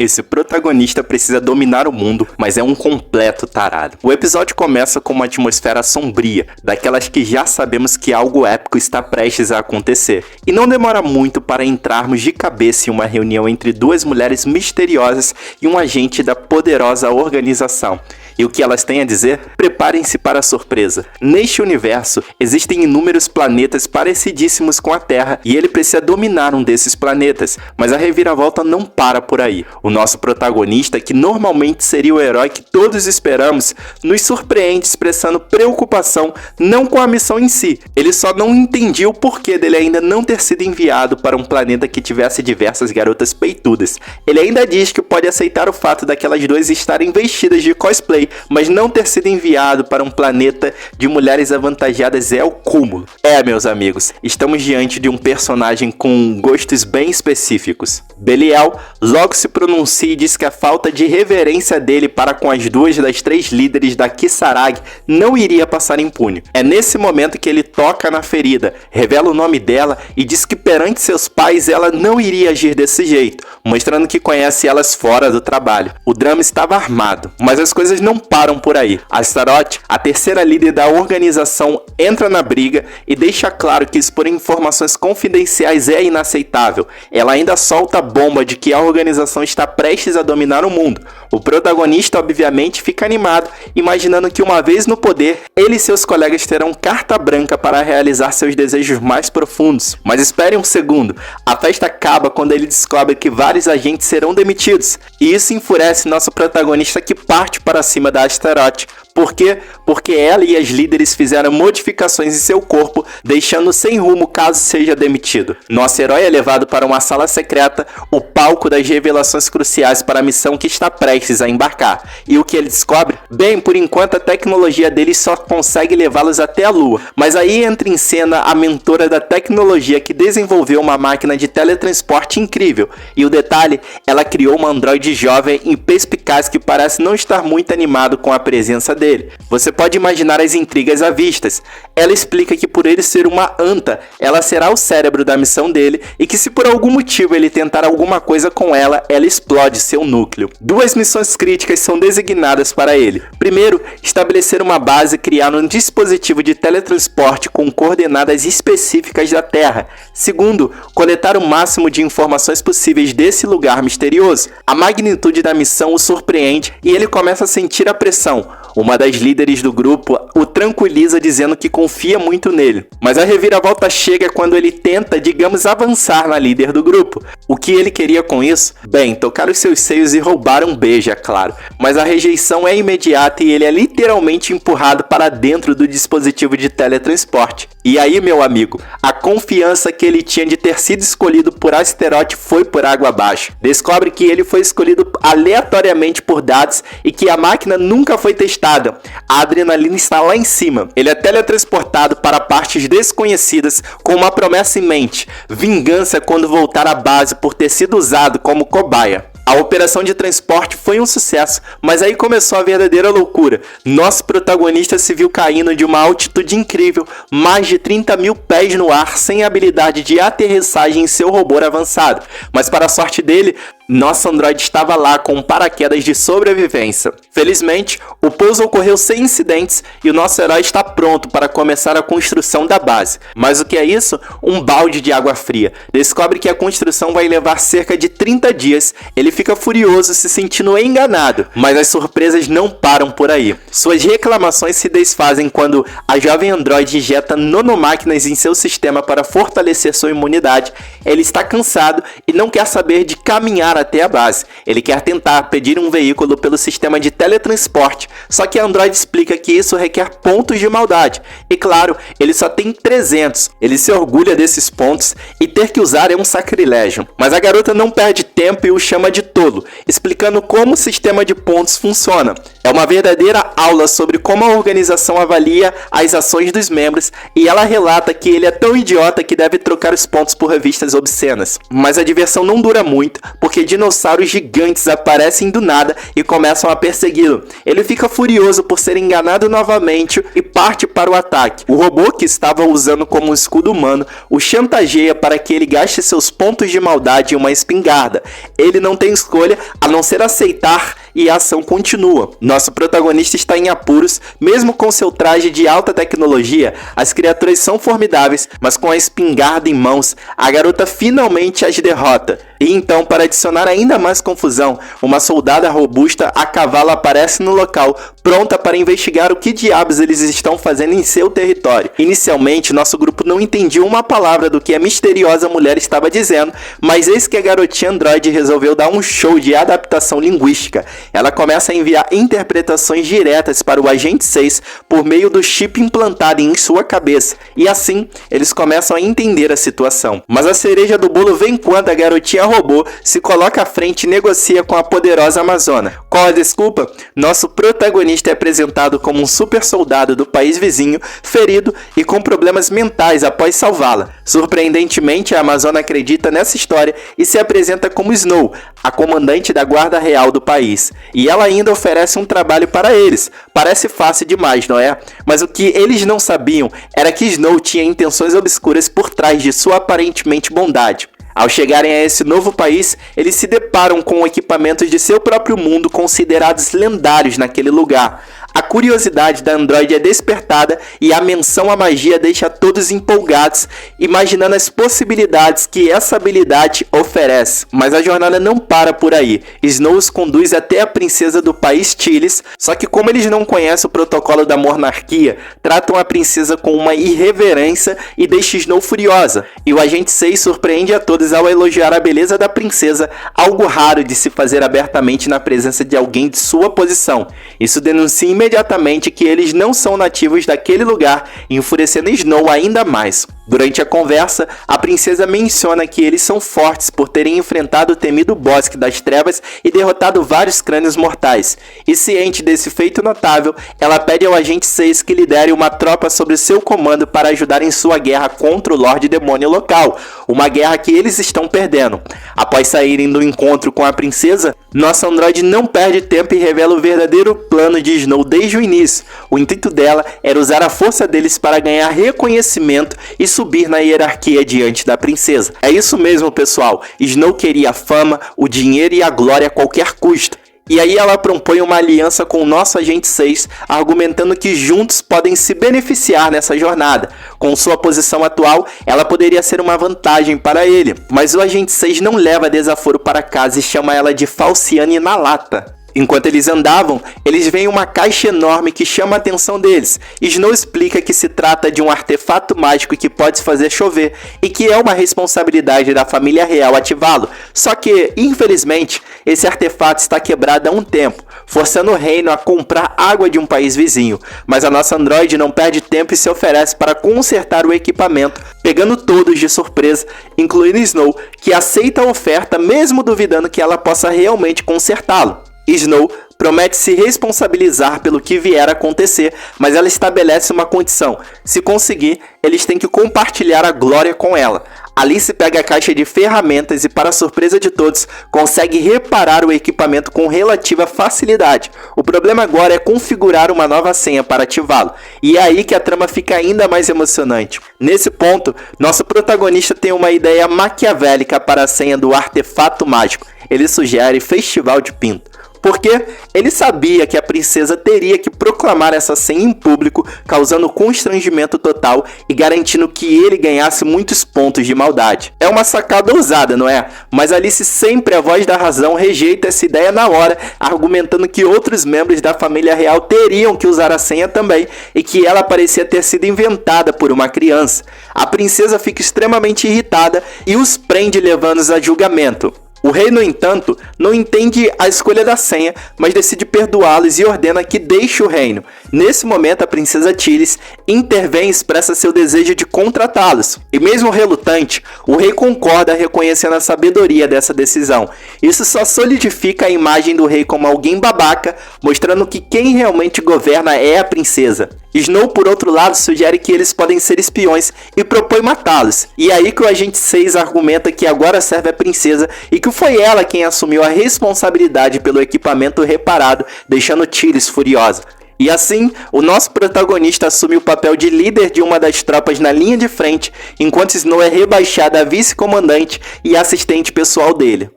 Esse protagonista precisa dominar o mundo, mas é um completo tarado. O episódio começa com uma atmosfera sombria, daquelas que já sabemos que algo épico está prestes a acontecer. E não demora muito para entrarmos de cabeça em uma reunião entre duas mulheres misteriosas e um agente da poderosa organização. E o que elas têm a dizer? Preparem-se para a surpresa. Neste universo, existem inúmeros planetas parecidíssimos com a Terra e ele precisa dominar um desses planetas, mas a reviravolta não para por aí. O nosso protagonista, que normalmente seria o herói que todos esperamos, nos surpreende expressando preocupação não com a missão em si. Ele só não entendia o porquê dele ainda não ter sido enviado para um planeta que tivesse diversas garotas peitudas. Ele ainda diz que pode aceitar o fato daquelas duas estarem vestidas de cosplay, mas não ter sido enviado para um planeta de mulheres avantajadas é o cúmulo. Meus amigos, estamos diante de um personagem com gostos bem específicos. Belial logo se pronuncia e diz que a falta de reverência dele para com as duas das três líderes da Kisarag não iria passar impune. É nesse momento que ele toca na ferida, revela o nome dela e diz que perante seus pais ela não iria agir desse jeito, mostrando que conhece elas fora do trabalho. O drama estava armado, mas as coisas não param por aí. Astaroth, a terceira líder da organização, entra na briga e deixa claro que expor informações confidenciais é inaceitável. Ela ainda solta a bomba de que a organização está prestes a dominar o mundo. O protagonista obviamente fica animado, imaginando que uma vez no poder, ele e seus colegas terão carta branca para realizar seus desejos mais profundos. Mas espere um segundo, a festa acaba quando ele descobre que vários agentes serão demitidos, e isso enfurece nosso protagonista, que parte para cima da Astaroth. Por quê? Porque ela e as líderes fizeram modificações em seu corpo, deixando sem rumo caso seja demitido. Nosso herói é levado para uma sala secreta, o palco das revelações cruciais para a missão que está prestes a embarcar. E o que ele descobre? Bem, por enquanto a tecnologia deles só consegue levá-los até a Lua. Mas aí entra em cena a mentora da tecnologia que desenvolveu uma máquina de teletransporte incrível. E o detalhe, ela criou um androide jovem e perspicaz que parece não estar muito animado com a presença dele. Você pode imaginar as intrigas à vistas. Ela explica que por ele ser uma anta, ela será o cérebro da missão dele e que se por algum motivo ele tentar alguma coisa com ela, ela explode seu núcleo. Duas missões críticas são designadas para ele. Primeiro, estabelecer uma base e criar um dispositivo de teletransporte com coordenadas específicas da Terra. Segundo, coletar o máximo de informações possíveis desse lugar misterioso. A magnitude da missão o surpreende e ele começa a sentir a pressão. Uma das líderes do grupo o tranquiliza dizendo que confia muito nele. Mas a reviravolta chega quando ele tenta, digamos, avançar na líder do grupo. O que ele queria com isso? Bem, tocar os seus seios e roubar um beijo, é claro. Mas a rejeição é imediata e ele é literalmente empurrado para dentro do dispositivo de teletransporte. E aí, meu amigo, a confiança que ele tinha de ter sido escolhido por Astaroth foi por água abaixo. Descobre que ele foi escolhido aleatoriamente por dados e que a máquina nunca foi testada. A adrenalina está lá em cima. Ele é teletransportado para partes desconhecidas com uma promessa em mente: vingança quando voltar à base por ter sido usado como cobaia. A operação de transporte foi um sucesso, mas aí começou a verdadeira loucura. Nosso protagonista se viu caindo de uma altitude incrível, mais de 30 mil pés no ar, sem habilidade de aterrissagem em seu robô avançado. Mas para a sorte dele, nosso androide estava lá com um paraquedas de sobrevivência. Felizmente, o pouso ocorreu sem incidentes e o nosso herói está pronto para começar a construção da base. Mas o que é isso? Um balde de água fria. Descobre que a construção vai levar cerca de 30 dias. Ele fica furioso, se sentindo enganado. Mas as surpresas não param por aí. Suas reclamações se desfazem quando a jovem androide injeta nanomáquinas em seu sistema para fortalecer sua imunidade. Ele está cansado e não quer saber de caminhar até a base. Ele quer tentar pedir um veículo pelo sistema de teletransporte, só que a Android explica que isso requer pontos de maldade. E claro, ele só tem 300. Ele se orgulha desses pontos e ter que usar é um sacrilégio. Mas a garota não perde tempo e o chama de tolo, explicando como o sistema de pontos funciona. É uma verdadeira aula sobre como a organização avalia as ações dos membros e ela relata que ele é tão idiota que deve trocar os pontos por revistas obscenas. Mas a diversão não dura muito, porque dinossauros gigantes aparecem do nada e começam a persegui-lo. Ele fica furioso por ser enganado novamente e parte para o ataque. O robô, que estava usando como um escudo humano, o chantageia para que ele gaste seus pontos de maldade em uma espingarda. Ele não tem escolha a não ser aceitar e a ação continua. Nosso protagonista está em apuros, mesmo com seu traje de alta tecnologia, as criaturas são formidáveis, mas com a espingarda em mãos, a garota finalmente as derrota. E então, para adicionar ainda mais confusão, uma soldada robusta a cavalo aparece no local, pronta para investigar o que diabos eles estão fazendo em seu território. Inicialmente, nosso grupo não entendia uma palavra do que a misteriosa mulher estava dizendo, mas eis que a garotinha androide resolveu dar um show de adaptação linguística. Ela começa a enviar interpretações diretas para o Agente 6 por meio do chip implantado em sua cabeça, e assim eles começam a entender a situação. Mas a cereja do bolo vem quando a garotinha robô se coloca à frente e negocia com a poderosa Amazona. Qual a desculpa? Nosso protagonista é apresentado como um super soldado do país vizinho, ferido e com problemas mentais após salvá-la. Surpreendentemente, a Amazona acredita nessa história e se apresenta como Snow, a comandante da guarda real do país. E ela ainda oferece um trabalho para eles. Parece fácil demais, não é? Mas o que eles não sabiam era que Snow tinha intenções obscuras por trás de sua aparentemente bondade. Ao chegarem a esse novo país, eles se deparam com equipamentos de seu próprio mundo considerados lendários naquele lugar. A curiosidade da androide é despertada e a menção à magia deixa todos empolgados, imaginando as possibilidades que essa habilidade oferece. Mas a jornada não para por aí. Snow os conduz até a princesa do país Chiles, só que como eles não conhecem o protocolo da monarquia, tratam a princesa com uma irreverência e deixam Snow furiosa. E o Agente 6 surpreende a todos ao elogiar a beleza da princesa, algo raro de se fazer abertamente na presença de alguém de sua posição. Isso denuncia imediatamente que eles não são nativos daquele lugar, enfurecendo Snow ainda mais. Durante a conversa, a princesa menciona que eles são fortes por terem enfrentado o temido Bosque das Trevas e derrotado vários crânios mortais. E ciente desse feito notável, ela pede ao Agente 6 que lidere uma tropa sob seu comando para ajudar em sua guerra contra o Lorde Demônio local, uma guerra que eles estão perdendo. Após saírem do encontro com a princesa, nossa androide não perde tempo e revela o verdadeiro plano de Snow desde o início. O intuito dela era usar a força deles para ganhar reconhecimento e subir na hierarquia diante da princesa. É isso mesmo, pessoal. Snow queria a fama, o dinheiro e a glória a qualquer custo. E aí ela propõe uma aliança com o nosso Agente 6, argumentando que juntos podem se beneficiar nessa jornada. Com sua posição atual, ela poderia ser uma vantagem para ele. Mas o Agente 6 não leva desaforo para casa e chama ela de Falciane na lata. Enquanto eles andavam, eles veem uma caixa enorme que chama a atenção deles. Snow explica que se trata de um artefato mágico que pode fazer chover e que é uma responsabilidade da família real ativá-lo. Só que, infelizmente, esse artefato está quebrado há um tempo, forçando o reino a comprar água de um país vizinho. Mas a nossa androide não perde tempo e se oferece para consertar o equipamento, pegando todos de surpresa, incluindo Snow, que aceita a oferta mesmo duvidando que ela possa realmente consertá-lo. Snow promete se responsabilizar pelo que vier a acontecer, mas ela estabelece uma condição: se conseguir, eles têm que compartilhar a glória com ela. Alice pega a caixa de ferramentas e, para surpresa de todos, consegue reparar o equipamento com relativa facilidade. O problema agora é configurar uma nova senha para ativá-lo, e é aí que a trama fica ainda mais emocionante. Nesse ponto, nosso protagonista tem uma ideia maquiavélica para a senha do artefato mágico. Ele sugere Festival de Pinto. Porque ele sabia que a princesa teria que proclamar essa senha em público, causando constrangimento total e garantindo que ele ganhasse muitos pontos de maldade. É uma sacada ousada, não é? Mas Alice, sempre a voz da razão, rejeita essa ideia na hora, argumentando que outros membros da família real teriam que usar a senha também e que ela parecia ter sido inventada por uma criança. A princesa fica extremamente irritada e os prende, levando-os a julgamento. O rei, no entanto, não entende a escolha da senha, mas decide perdoá-los e ordena que deixe o reino. Nesse momento, a princesa Tiris intervém e expressa seu desejo de contratá-los. E mesmo relutante, o rei concorda, reconhecendo a sabedoria dessa decisão. Isso só solidifica a imagem do rei como alguém babaca, mostrando que quem realmente governa é a princesa. Snow, por outro lado, sugere que eles podem ser espiões e propõe matá-los. E é aí que o agente 6 argumenta que agora serve a princesa e que foi ela quem assumiu a responsabilidade pelo equipamento reparado, deixando Tiris furiosa. E assim, o nosso protagonista assume o papel de líder de uma das tropas na linha de frente, enquanto Snow é rebaixada a vice-comandante e assistente pessoal dele.